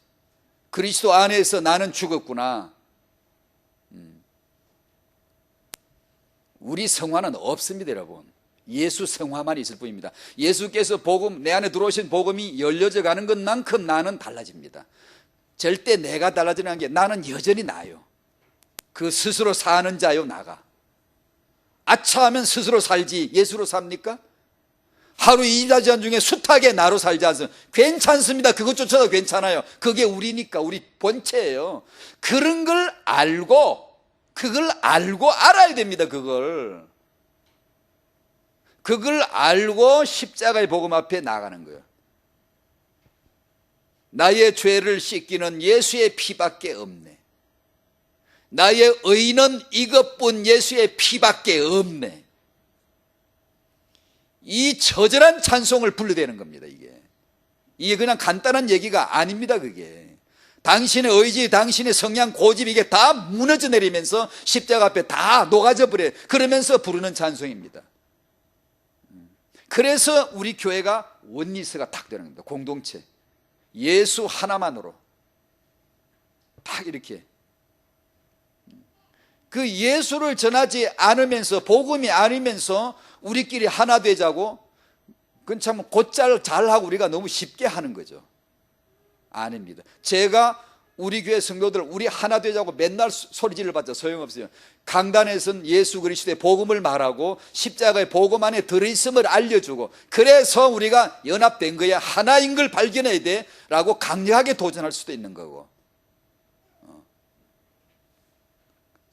그리스도 안에서 나는 죽었구나. 우리 성화는 없습니다 여러분. 예수 성화만 있을 뿐입니다. 예수께서 복음, 내 안에 들어오신 복음이 열려져 가는 것만큼 나는 달라집니다. 절대 내가 달라지는 게, 나는 여전히 나요. 그 스스로 사는 자요 나가. 아차하면 스스로 살지 예수로 삽니까? 하루 24시간 중에 숱하게 나로 살지 않습니까? 괜찮습니다. 그것조차도 괜찮아요. 그게 우리니까, 우리 본체예요. 그런 걸 알고, 그걸 알고 알아야 됩니다. 그걸 알고 십자가의 복음 앞에 나가는 거예요. 나의 죄를 씻기는 예수의 피밖에 없네. 나의 의는 이것뿐, 예수의 피밖에 없네. 이 처절한 찬송을 불러대는 겁니다. 이게 그냥 간단한 얘기가 아닙니다. 그게 당신의 의지, 당신의 성향, 고집, 이게 다 무너져 내리면서 십자가 앞에 다 녹아져 버려요. 그러면서 부르는 찬송입니다. 그래서 우리 교회가 원리스가 딱 되는 겁니다. 공동체, 예수 하나만으로 딱 이렇게. 그 예수를 전하지 않으면서, 복음이 아니면서 우리끼리 하나 되자고, 그건 참 곧잘 잘하고 우리가 너무 쉽게 하는 거죠. 아닙니다. 제가 우리 교회 성도들 우리 하나 되자고 맨날 소리 질러봤자 소용없어요. 강단에서는 예수 그리스도의 복음을 말하고 십자가의 복음 안에 들어있음을 알려주고, 그래서 우리가 연합된 거야, 하나인 걸 발견해야 돼 라고 강력하게 도전할 수도 있는 거고,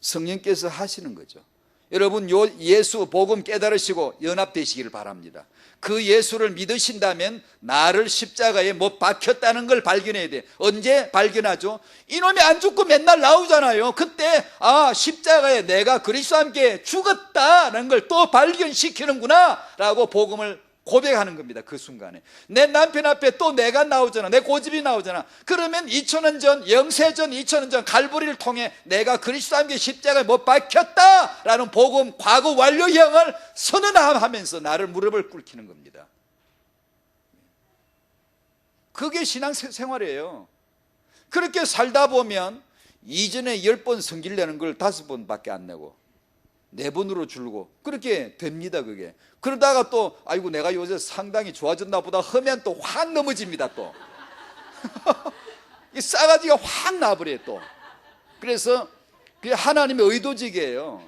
성령께서 하시는 거죠. 여러분 예수 복음 깨달으시고 연합되시기를 바랍니다. 그 예수를 믿으신다면 나를 십자가에 못 박혔다는 걸 발견해야 돼. 언제 발견하죠? 이놈이 안 죽고 맨날 나오잖아요. 그때 십자가에 내가 그리스도와 함께 죽었다는 걸 또 발견시키는구나 라고 복음을 고백하는 겁니다. 그 순간에 내 남편 앞에 또 내가 나오잖아, 내 고집이 나오잖아. 그러면 2000년 전, 영세전 2000년 전 갈보리를 통해 내가 그리스도와 함께 십자가에 못 박혔다라는 복음 과거 완료형을 선언하면서 나를 무릎을 꿇히는 겁니다. 그게 신앙 생활이에요. 그렇게 살다 보면 이전에 10번 성질 내는 걸 5번밖에 안 내고 4번으로 줄고 그렇게 됩니다. 그게 그러다가 또 아이고 내가 요새 상당히 좋아졌나 보다 하면 또 확 넘어집니다. 또 이 싸가지가 확 나버려요. 또 그래서 그게 하나님의 의도직이에요.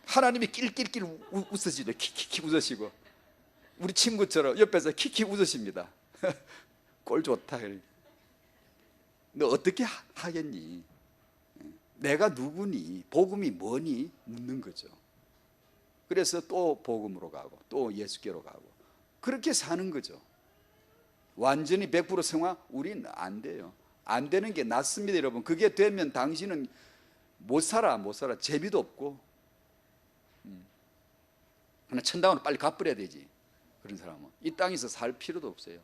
하나님이 낄낄낄 웃으시죠. 키키키 웃으시고 우리 친구처럼 옆에서 키키 웃으십니다. 꼴 좋다. 너 어떻게 하겠니? 내가 누구니? 복음이 뭐니? 묻는 거죠. 그래서 또 복음으로 가고 또 예수께로 가고 그렇게 사는 거죠. 완전히 100% 성화 우리는 안 돼요. 안 되는 게 낫습니다. 여러분 그게 되면 당신은 못 살아. 재미도 없고 그냥 천당으로 빨리 가버려야 되지. 그런 사람은 이 땅에서 살 필요도 없어요.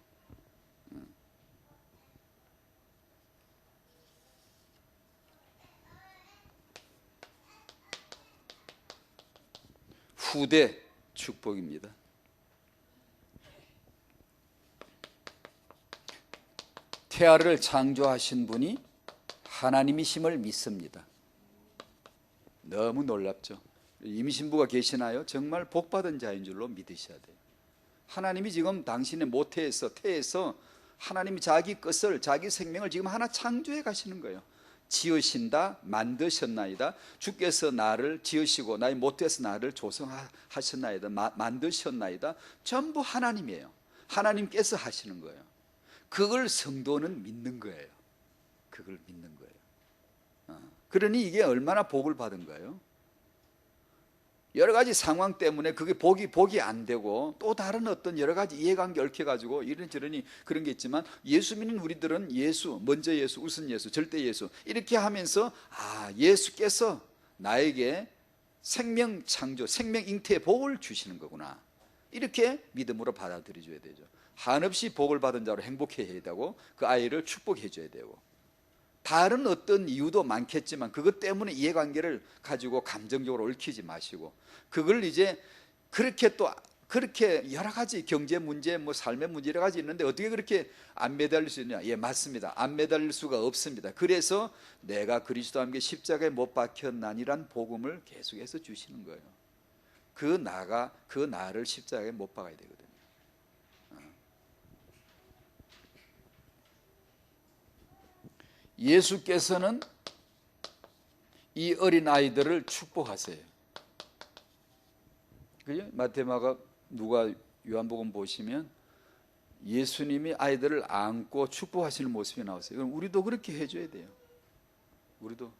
후대 축복입니다. 태아를 창조하신 분이 하나님이심을 믿습니다. 너무 놀랍죠. 임신부가 계시나요? 정말 복받은 자인 줄로 믿으셔야 돼요. 하나님이 지금 당신의 태에서 하나님이 자기 것을, 자기 생명을 지금 하나 창조해 가시는 거예요. 지으신다, 만드셨나이다. 주께서 나를 지으시고 나의 모태에서 나를 조성하셨나이다, 만드셨나이다. 전부 하나님이에요. 하나님께서 하시는 거예요. 그걸 성도는 믿는 거예요. 그걸 믿는 거예요. 그러니 이게 얼마나 복을 받은 거예요. 여러 가지 상황 때문에 그게 복이 안 되고 또 다른 어떤 여러 가지 이해관계 얽혀가지고 이런저런이 그런 게 있지만 예수 믿는 우리들은 예수, 먼저 예수, 우선 예수, 절대 예수 이렇게 하면서 예수께서 나에게 생명 창조, 생명 잉태의 복을 주시는 거구나. 이렇게 믿음으로 받아들여 줘야 되죠. 한없이 복을 받은 자로 행복해야 되고 그 아이를 축복해 줘야 되고 다른 어떤 이유도 많겠지만 그것 때문에 이해관계를 가지고 감정적으로 얽히지 마시고 그걸 이제 그렇게 여러 가지 경제 문제, 삶의 문제 여러 가지 있는데 어떻게 그렇게 안 매달릴 수 있냐? 예, 맞습니다. 안 매달릴 수가 없습니다. 그래서 내가 그리스도와 함께 십자가에 못 박혔나니란 복음을 계속해서 주시는 거예요. 그 나를 십자가에 못 박아야 되거든요. 예수께서는 이 어린 아이들을 축복하세요. 그죠? 마태마가 누가 요한복음 보시면 예수님이 아이들을 안고 축복하시는 모습이 나왔어요. 그럼 우리도 그렇게 해줘야 돼요. 우리도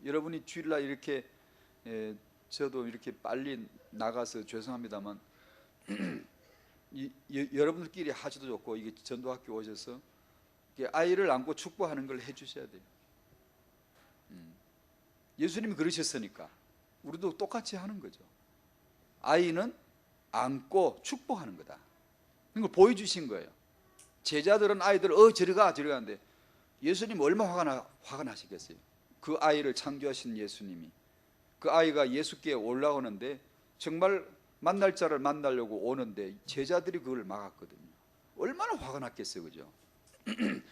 여러분이 주일날 이렇게 저도 이렇게 빨리 나가서 죄송합니다만 여러분들끼리 하셔도 좋고 이게 전도학교 오셔서 아이를 안고 축복하는 걸 해주셔야 돼요. 예수님이 그러셨으니까 우리도 똑같이 하는 거죠. 아이는 안고 축복하는 거다. 이걸 보여주신 거예요. 제자들은 아이들 저리 가는데 예수님 얼마나 화가 나시겠어요. 그 아이를 창조하신 예수님이 그 아이가 예수께 올라오는데 정말 만날 자를 만나려고 오는데 제자들이 그걸 막았거든요. 얼마나 화가 났겠어요. 그죠?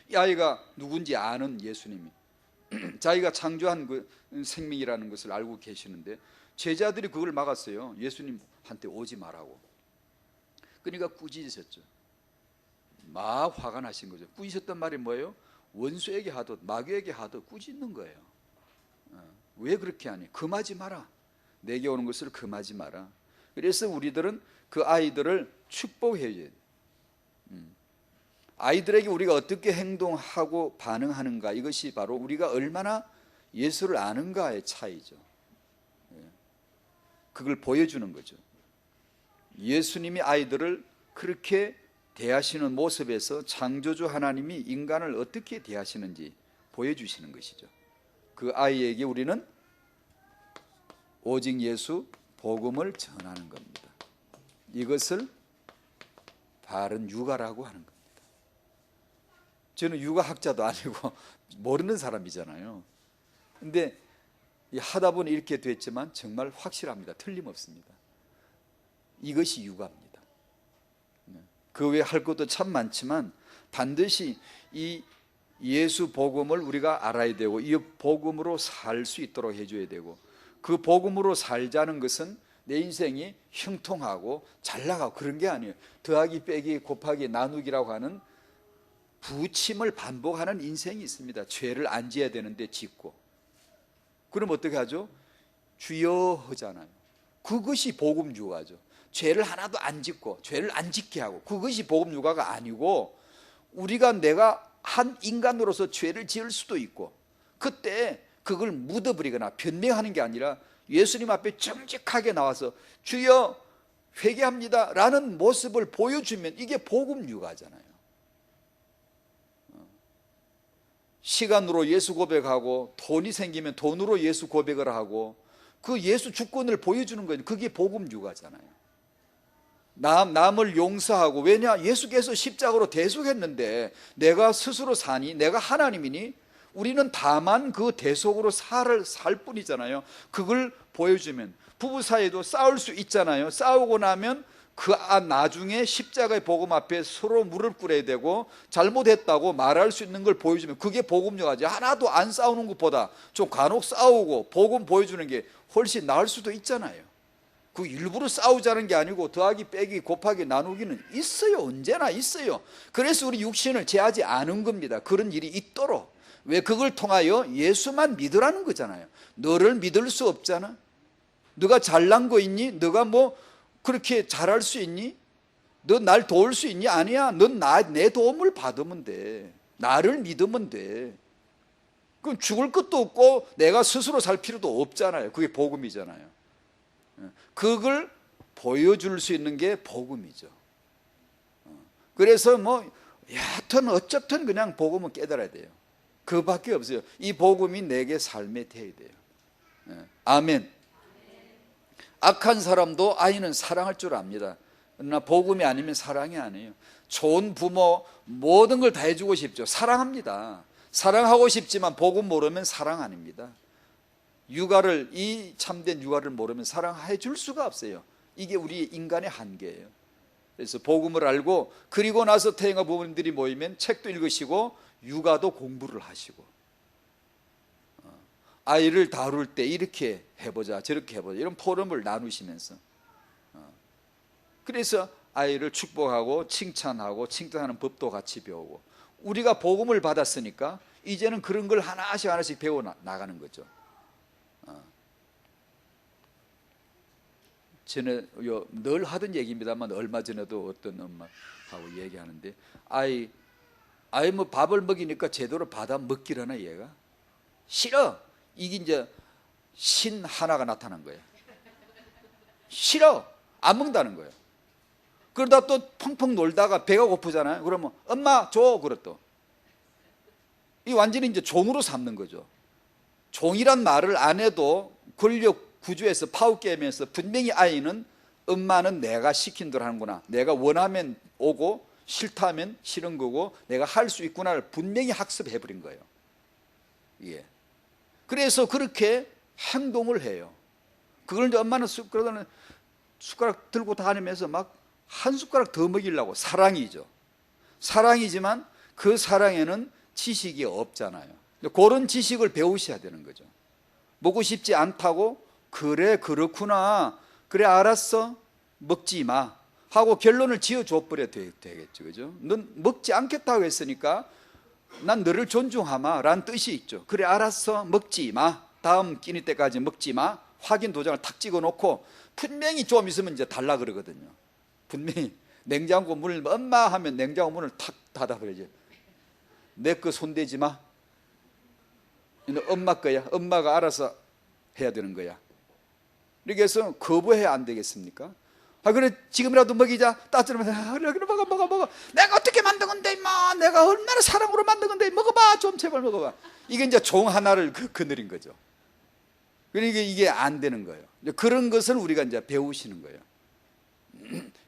이 아이가 누군지 아는 예수님이 자기가 창조한 그 생명이라는 것을 알고 계시는데 제자들이 그걸 막았어요. 예수님한테 오지 말라고. 그러니까 꾸짖으셨죠. 막 화가 나신 거죠. 꾸짖으셨단 말이 뭐예요? 원수에게 하듯 마귀에게 하듯 꾸짖는 거예요. 왜 그렇게 하니? 금하지 마라. 내게 오는 것을 금하지 마라. 그래서 우리들은 그 아이들을 축복해야 돼요. 아이들에게 우리가 어떻게 행동하고 반응하는가, 이것이 바로 우리가 얼마나 예수를 아는가의 차이죠. 그걸 보여주는 거죠. 예수님이 아이들을 그렇게 대하시는 모습에서 창조주 하나님이 인간을 어떻게 대하시는지 보여주시는 것이죠. 그 아이에게 우리는 오직 예수 복음을 전하는 겁니다. 이것을 바른 육아라고 하는 겁니다. 저는 육아학자도 아니고 모르는 사람이잖아요. 근데 하다 보니 이렇게 됐지만 정말 확실합니다. 틀림없습니다. 이것이 육아입니다. 그 외에 할 것도 참 많지만 반드시 이 예수 복음을 우리가 알아야 되고 이 복음으로 살 수 있도록 해줘야 되고, 그 복음으로 살자는 것은 내 인생이 형통하고 잘 나가고 그런 게 아니에요. 더하기 빼기 곱하기 나누기라고 하는 부침을 반복하는 인생이 있습니다. 죄를 안 지어야 되는데 짓고, 그럼 어떻게 하죠? 주여 하잖아요. 그것이 복음 육아죠. 죄를 하나도 안 짓고 죄를 안 짓게 하고, 그것이 복음 육아가 아니고, 우리가 내가 한 인간으로서 죄를 지을 수도 있고 그때 그걸 묻어버리거나 변명하는 게 아니라 예수님 앞에 정직하게 나와서 주여 회개합니다 라는 모습을 보여주면 이게 복음 육아잖아요. 시간으로 예수 고백하고 돈이 생기면 돈으로 예수 고백을 하고 그 예수 주권을 보여주는 거예요. 그게 복음 육아잖아요. 남을 용서하고, 왜냐? 예수께서 십자가로 대속했는데 내가 스스로 사니? 내가 하나님이니? 우리는 다만 그 대속으로 살 뿐이잖아요. 그걸 보여주면, 부부 사이도 싸울 수 있잖아요. 싸우고 나면 그 나중에 십자가의 복음 앞에 서로 무릎 꿇어야 되고 잘못했다고 말할 수 있는 걸 보여주면 그게 복음 육아지. 하나도 안 싸우는 것보다 좀 간혹 싸우고 복음 보여주는 게 훨씬 나을 수도 있잖아요. 그 일부러 싸우자는 게 아니고 더하기 빼기 곱하기 나누기는 있어요. 언제나 있어요. 그래서 우리 육신을 제하지 않은 겁니다. 그런 일이 있도록. 왜? 그걸 통하여 예수만 믿으라는 거잖아요. 너를 믿을 수 없잖아. 너가 잘난 거 있니? 너가 뭐 그렇게 잘할 수 있니? 너 날 도울 수 있니? 아니야. 넌 내 도움을 받으면 돼. 나를 믿으면 돼. 그럼 죽을 것도 없고 내가 스스로 살 필요도 없잖아요. 그게 복음이잖아요. 그걸 보여줄 수 있는 게 복음이죠. 그래서 뭐 여하튼 어쨌든 그냥 복음은 깨달아야 돼요. 그밖에 없어요. 이 복음이 내게 삶에 돼야 돼요. 아멘. 악한 사람도 아이는 사랑할 줄 압니다. 그러나 복음이 아니면 사랑이 아니에요. 좋은 부모 모든 걸 다 해주고 싶죠. 사랑합니다. 사랑하고 싶지만 복음 모르면 사랑 아닙니다. 육아를, 이 참된 육아를 모르면 사랑해 줄 수가 없어요. 이게 우리 인간의 한계예요. 그래서 복음을 알고 그리고 나서 태영아 부모님들이 모이면 책도 읽으시고 육아도 공부를 하시고, 아이를 다룰 때 이렇게 해보자 저렇게 해보자 이런 포럼을 나누시면서, 그래서 아이를 축복하고 칭찬하고 칭찬하는 법도 같이 배우고, 우리가 복음을 받았으니까 이제는 그런 걸 하나씩 하나씩 배워 나가는 거죠. 저는 늘 하던 얘기입니다만 얼마 전에도 어떤 엄마하고 얘기하는데, 아이 뭐 밥을 먹이니까 제대로 받아 먹기려나 얘가? 싫어. 이게 이제 신 하나가 나타난 거예요. 싫어. 안 먹는다는 거예요. 그러다 또 펑펑 놀다가 배가 고프잖아요. 그러면 엄마 줘. 그래 또. 이 완전히 이제 종으로 삼는 거죠. 종이란 말을 안 해도 권력 구조에서 파워게임에서 분명히 아이는 엄마는 내가 시킨 대로 하는구나, 내가 원하면 오고 싫다면 싫은 거고 내가 할 수 있구나를 분명히 학습해버린 거예요. 예. 그래서 그렇게 행동을 해요. 그걸 이제 엄마는 숟가락 들고 다니면서 막 한 숟가락 더 먹이려고. 사랑이죠. 사랑이지만 그 사랑에는 지식이 없잖아요. 그런 지식을 배우셔야 되는 거죠. 먹고 싶지 않다고, 그래 그렇구나, 그래 알았어, 먹지 마 하고 결론을 지어줘 버려야 되겠죠. 그죠? 넌 먹지 않겠다고 했으니까 난 너를 존중하마 라는 뜻이 있죠. 그래 알았어, 먹지 마, 다음 끼니 때까지 먹지 마, 확인 도장을 탁 찍어 놓고 분명히 좀 있으면 이제 달라 그러거든요. 분명히 냉장고 문을 엄마 하면 냉장고 문을 탁 닫아버리죠. 내 거 손대지 마, 엄마 거야, 엄마가 알아서 해야 되는 거야. 이렇게 해서 거부해야 안 되겠습니까? 그래 지금이라도 먹이자. 따뜻하면 그래 먹어. 내가 어떻게 만든 건데 임마, 내가 얼마나 사랑으로 만든 건데 먹어봐, 좀 제발 먹어봐. 이게 이제 종 하나를 거느린 거죠. 그러니까 이게 안 되는 거예요. 그런 것을 우리가 이제 배우시는 거예요.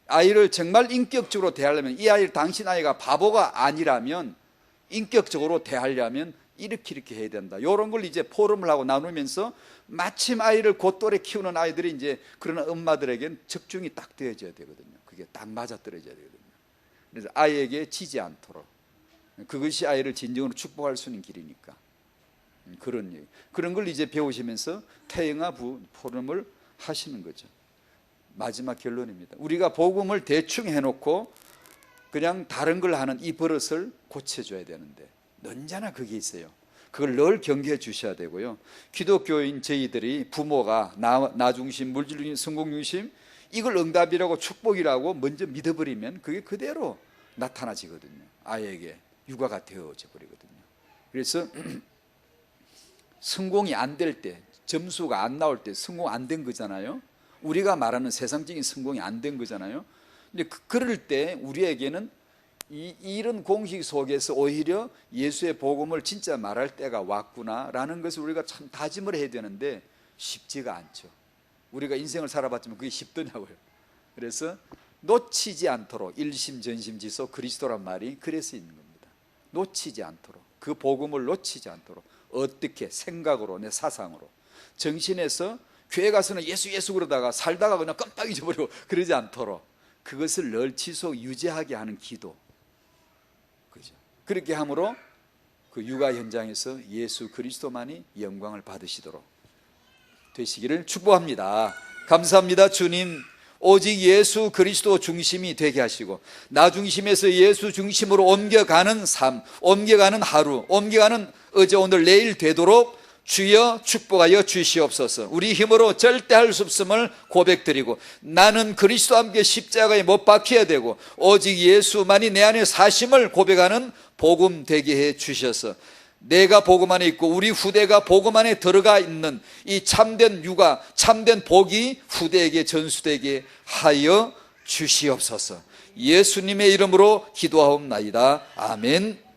아이를 정말 인격적으로 대하려면, 이 아이를 당신 아이가 바보가 아니라면 인격적으로 대하려면 이렇게 해야 된다. 이런 걸 이제 포럼을 하고 나누면서 마침 아이를 그 또래 키우는 아이들이 이제 그런 엄마들에겐 적중이 딱 되어져야 되거든요. 그게 딱 맞아 떨어져야 되거든요. 그래서 아이에게 지지 않도록, 그것이 아이를 진정으로 축복할 수 있는 길이니까. 그런 얘기. 그런 걸 이제 배우시면서 태영아 포럼을 하시는 거죠. 마지막 결론입니다. 우리가 복음을 대충 해놓고 그냥 다른 걸 하는 이 버릇을 고쳐줘야 되는데 언제나 그게 있어요. 그걸 늘 경계해 주셔야 되고요. 기독교인 저희들이 부모가 나 중심, 물질 중심, 성공 중심, 이걸 응답이라고 축복이라고 먼저 믿어버리면 그게 그대로 나타나지거든요. 아이에게 육아가 되어져 버리거든요. 그래서 성공이 안 될 때, 점수가 안 나올 때 성공 안 된 거잖아요. 우리가 말하는 세상적인 성공이 안 된 거잖아요. 근데 그럴 때 우리에게는 이런 공식 속에서 오히려 예수의 복음을 진짜 말할 때가 왔구나라는 것을 우리가 참 다짐을 해야 되는데 쉽지가 않죠. 우리가 인생을 살아봤지만 그게 쉽더냐고요. 그래서 놓치지 않도록 일심전심지서 그리스도란 말이 그래서 있는 겁니다. 놓치지 않도록, 그 복음을 놓치지 않도록, 어떻게 생각으로, 내 사상으로, 정신에서 교회 가서는 예수 그러다가 살다가 그냥 깜빡 잊어버리고 그러지 않도록 그것을 늘 지속 유지하게 하는 기도, 그죠? 그렇게 함으로 그 육아 현장에서 예수 그리스도만이 영광을 받으시도록 되시기를 축복합니다. 감사합니다. 주님, 오직 예수 그리스도 중심이 되게 하시고 나 중심에서 예수 중심으로 옮겨가는 삶, 옮겨가는 하루, 옮겨가는 어제 오늘 내일 되도록 주여 축복하여 주시옵소서. 우리 힘으로 절대 할 수 없음을 고백드리고 나는 그리스도와 함께 십자가에 못 박혀야 되고 오직 예수만이 내 안에 사심을 고백하는 복음 되게 해 주셔서 내가 복음 안에 있고 우리 후대가 복음 안에 들어가 있는 이 참된 육아, 참된 복이 후대에게 전수되게 하여 주시옵소서. 예수님의 이름으로 기도하옵나이다. 아멘.